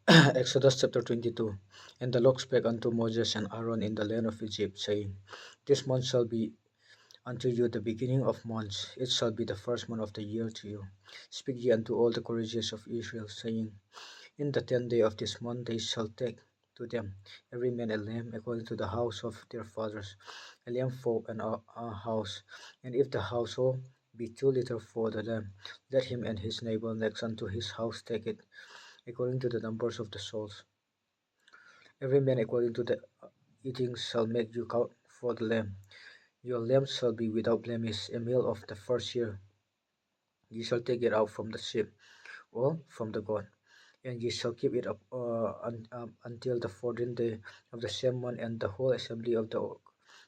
Exodus chapter 22. And the Lord spake unto Moses and Aaron in the land of Egypt, saying, This month shall be unto you the beginning of months, it shall be the first month of the year to you. Speak ye unto all the courageous of Israel, saying, In the 10th day of this month they shall take to them every man a lamb according to the house of their fathers, a lamb for a house. And if the household be too little for the lamb, let him and his neighbor next unto his house take it, according to the numbers of the souls. Every man according to the eating shall make you count for the lamb. Your lamb shall be without blemish, a male of the first year. Ye shall take it out from the sheep, or from the goat, and ye shall keep it up until the 14th day of the same month, and the whole assembly of the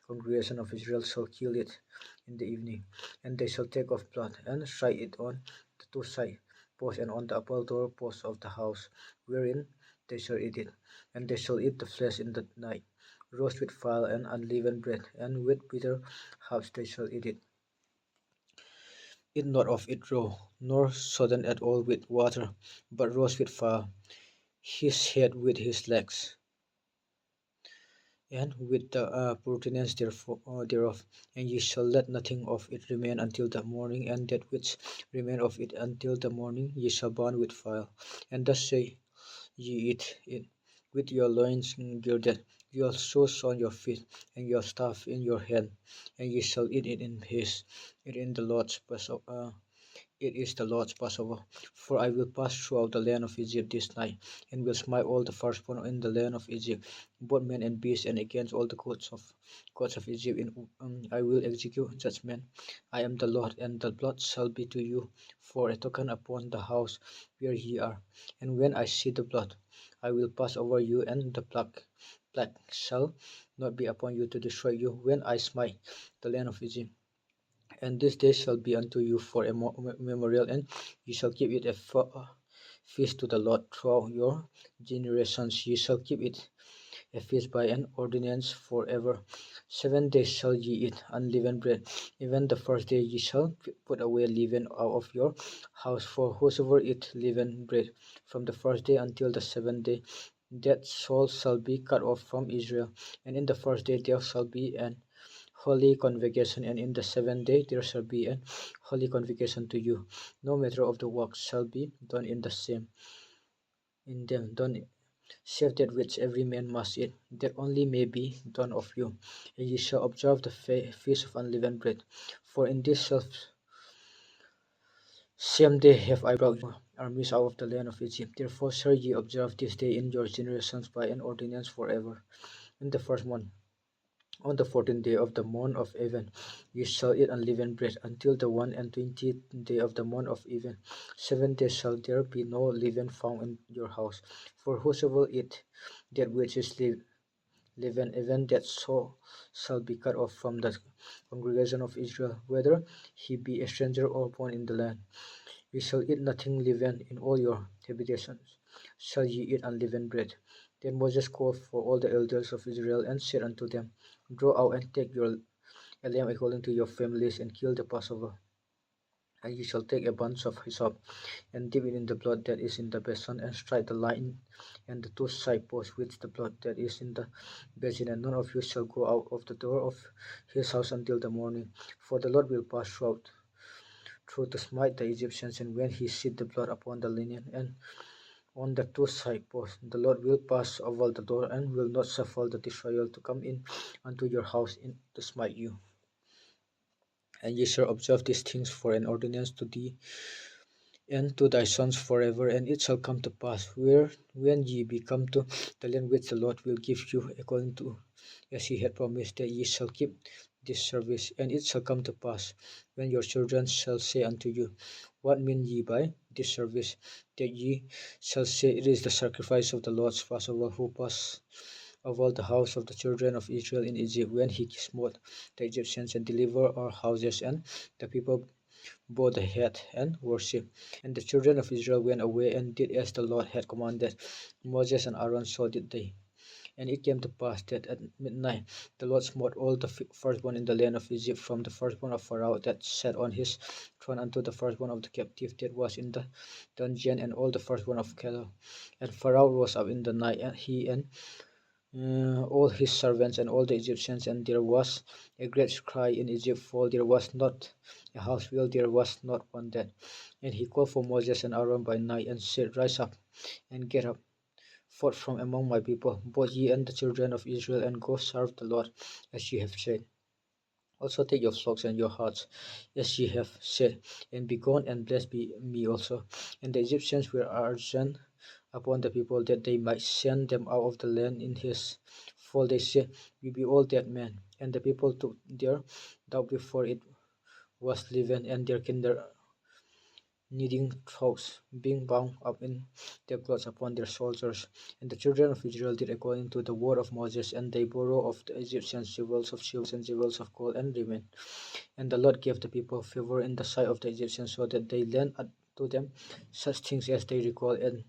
congregation of Israel shall kill it in the evening. And they shall take of blood, and strike it on the two side posts and on the upper door posts of the house, wherein they shall eat it. And they shall eat the flesh in the night, roast with fire and unleavened bread, and with bitter herbs they shall eat it. Eat not of it raw, nor sodden at all with water, but roast with fire, his head with his legs, and with the purtenance thereof. And ye shall let nothing of it remain until the morning, and that which remain of it until the morning ye shall burn with fire. And thus say ye eat it with your loins girded, your shoes on your feet, and your staff in your hand, and ye shall eat it in haste. It in the Lord's It is the Lord's Passover. For I will pass throughout the land of Egypt this night, and will smite all the firstborn in the land of Egypt, both men and beasts, and against all the gods of Egypt. I will execute judgment. I am the Lord, and the blood shall be to you for a token upon the house where ye are. And when I see the blood, I will pass over you, and the plague shall not be upon you to destroy you when I smite the land of Egypt. And this day shall be unto you for a memorial, and ye shall keep it a feast to the Lord throughout your generations. Ye shall keep it a feast by an ordinance forever. 7 days shall ye eat unleavened bread. Even the first day ye shall put away leaven out of your house. For whosoever eat leavened bread from the first day until the 7th day, that soul shall be cut off from Israel. And in the first day there shall be an holy convocation, and in the 7th day there shall be an holy convocation to you. No matter of the work shall be done in the same in them done, save that which every man must eat, that only may be done of you. And ye shall observe the feast of unleavened bread. For in this same day have I brought your armies out of the land of Egypt. Therefore shall ye observe this day in your generations by an ordinance forever. In the first month, on the 14th day of the month of Even, ye shall eat unleavened bread until the 21st day of the month of Even. 7 days shall there be no leaven found in your house. For whosoever eat that which is leaven, even that so shall be cut off from the congregation of Israel, whether he be a stranger or born in the land. Ye shall eat nothing leavened in all your habitations. Shall ye eat unleavened bread? Then Moses called for all the elders of Israel and said unto them, Draw out and take your a lamb according to your families, and kill the Passover. And ye shall take a bunch of hyssop, and dip it in the blood that is in the basin, and strike the line and the two side posts with the blood that is in the basin. And none of you shall go out of the door of his house until the morning, for the Lord will pass through to smite the Egyptians. And when he see the blood upon the linen and on the two side posts, the Lord will pass over the door, and will not suffer the destroyer to come in unto your house to smite you. And ye shall observe these things for an ordinance to thee and to thy sons forever. And it shall come to pass, when ye be come to the land which the Lord will give you, according to as he had promised, that ye shall keep this service. And it shall come to pass, when your children shall say unto you, What mean ye by this service? That ye shall say, It is the sacrifice of the Lord's Passover, who passed over the house of the children of Israel in Egypt, when he smote the Egyptians and delivered our houses. And the people bowed the head and worship. And the children of Israel went away and did as the Lord had commanded Moses and Aaron, so did they. And it came to pass that at midnight the Lord smote all the firstborn in the land of Egypt, from the firstborn of Pharaoh that sat on his throne unto the firstborn of the captive that was in the dungeon, and all the firstborn of cattle. And Pharaoh rose up in the night, and he and all his servants and all the Egyptians, and there was a great cry in Egypt, for there was not a house built, there was not one dead. And he called for Moses and Aaron by night, and said, Rise up and get up forth from among my people, both ye and the children of Israel, and go serve the Lord, as ye have said. Also take your flocks and your herds, as ye have said, and be gone, and blessed be me also. And the Egyptians were urgent upon the people that they might send them out of the land in haste. For they said, We be all dead men. And the people took their doubt before it was leavened, and their kinder kneading troughs, being bound up in their clothes upon their shoulders. And the children of Israel did according to the word of Moses, and they borrowed of the Egyptians jewels of silver and jewels of gold and raiment. And the Lord gave the people favor in the sight of the Egyptians, so that they lent to them such things as they recalled, and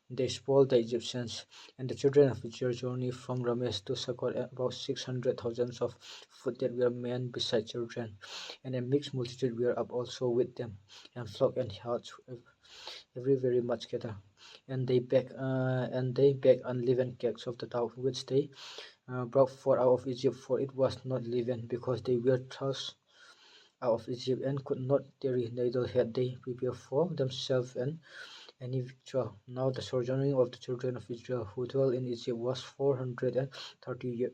they spoiled the Egyptians. And the children of Israel journeyed from Ramesh to Succoth, about 600,000 of foot that were men beside children. And a mixed multitude were up also with them, and flock and herds, every very much cattle. And they baked unleavened cakes of the dough which they brought forth out of Egypt, for it was not leavened, because they were thrust out of Egypt, and could not tarry, neither had they prepared for themselves any victual. Now the sojourning of the children of Israel who dwelt in Egypt was 430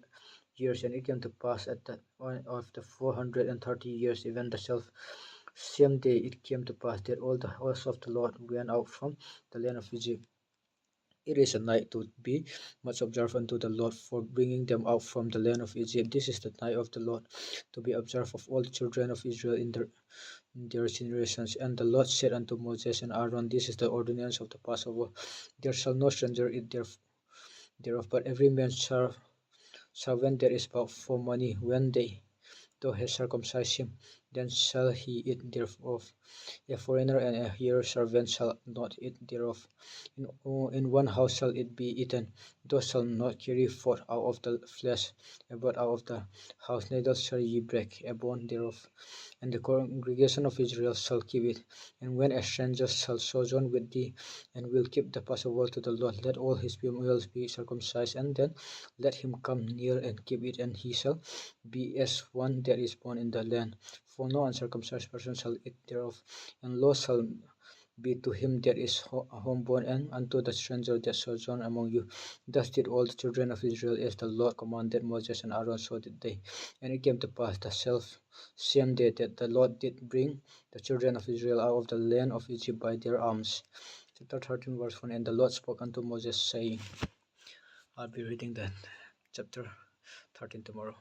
years, and it came to pass at the end of the 430 years, even the same day, it came to pass that all the house of the Lord went out from the land of Egypt. It is a night to be much observed unto the Lord, for bringing them out from the land of Egypt. This is the night of the Lord, to be observed of all the children of Israel in their generations. And the Lord said unto Moses and Aaron, This is the ordinance of the Passover. There shall no stranger eat thereof, but every man servant that is bought for money, when thou hast circumcised him, then shall he eat thereof. A foreigner and a hired servant shall not eat thereof. In one house shall it be eaten. Thou shalt not carry forth out of the flesh a blood out of the house, neither shall ye break a bone thereof. And the congregation of Israel shall keep it. And when a stranger shall sojourn with thee, and will keep the Passover to the Lord, let all his males be circumcised, and then let him come near and keep it, and he shall be as one that is born in the land. For no uncircumcised person shall eat thereof. And law shall be to him that is homeborn, and unto the stranger that sojourn among you. Thus did all the children of Israel, as the Lord commanded Moses and Aaron, so did they. And it came to pass the same day that the Lord did bring the children of Israel out of the land of Egypt by their arms. Chapter 13, verse 1. And the Lord spoke unto Moses, saying, I'll be reading that chapter 13 tomorrow.